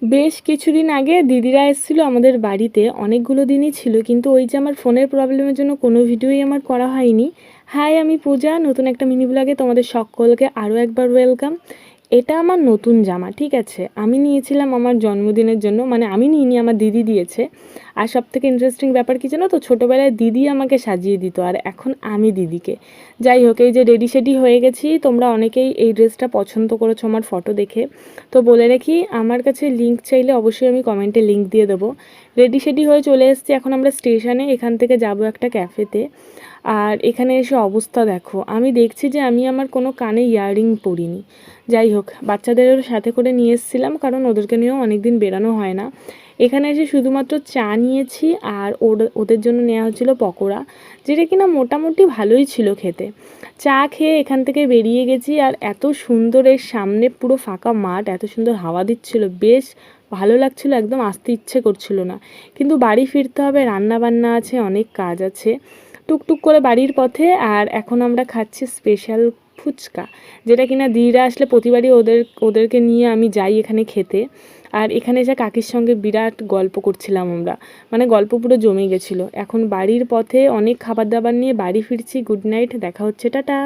বেশ কিছুদিন আগে দিদিরা এসেছিলো আমাদের বাড়িতে, অনেকগুলো দিনই ছিল, কিন্তু ওই যে আমার ফোনের প্রবলেমের জন্য কোনো ভিডিওই আমার করা হয়নি। হাই, আমি পূজা, নতুন একটা মিনি ব্লগে তোমাদের সকলকে আরও একবার ওয়েলকাম। এটা আমার নতুন জামা, ঠিক আছে? আমি নিয়েছিলাম আমার জন্মদিনের জন্য, মানে আমি নিইনি, আমার দিদি দিয়েছে। আর সব থেকে ইন্টারেস্টিং ব্যাপার কী জানো তো, ছোটোবেলায় দিদি আমাকে সাজিয়ে দিত আর এখন আমি দিদিকে। যাই হোক, এই যে রেডি সেডি হয়ে গেছি, তোমরা অনেকেই এই ড্রেসটা পছন্দ করেছো আমার ফটো দেখে। তো বলে রাখি, আমার কাছে লিঙ্ক চাইলে অবশ্যই আমি কমেন্টে লিঙ্ক দিয়ে দেবো। রেডি সেডি হয়ে চলে এসেছি এখন আমরা স্টেশনে, এখান থেকে যাব একটা ক্যাফেতে। আর এখানে এসে অবস্থা দেখো, আমি দেখছি যে আমি আমার কোনো কানে ইয়াররিং পরিনি। যাই হোক, বাচ্চাদেরও সাথে করে নিয়ে এসেছিলাম, কারণ ওদেরকে নিয়েও অনেক দিন বেরানো হয় না। এখানে এসে শুধুমাত্র চা নিয়েছি, আর ওদের জন্য নেওয়া হচ্ছিলো পকোড়া, যেটা কিনা মোটামুটি ভালোই ছিল খেতে। চা খেয়ে এখান থেকে বেরিয়ে গেছি, আর এত সুন্দর, এর সামনে পুরো ফাঁকা মাঠ, এত সুন্দর হাওয়া দিচ্ছিল, বেশ ভালো লাগছিল, একদম আসতে ইচ্ছে করছিল না। কিন্তু বাড়ি ফিরতে হবে, রান্না বান্না আছে, অনেক কাজ আছে। টুকটুক করে বাড়ির পথে। আর এখন আমরা খাচ্ছি স্পেশাল ফুচকা, যেটা কিনা দিদিরা আসলে প্রতিবারই ওদেরকে নিয়ে আমি যাই এখানে খেতে। আর এখানে এসে কাকির সঙ্গে বিরাট গল্প করছিলাম আমরা, মানে গল্প পুরো জমে গেছিলো। এখন বাড়ির পথে অনেক খাবার দাবার নিয়ে বাড়ি ফিরছি। গুড নাইট, দেখা হচ্ছে, টাটা।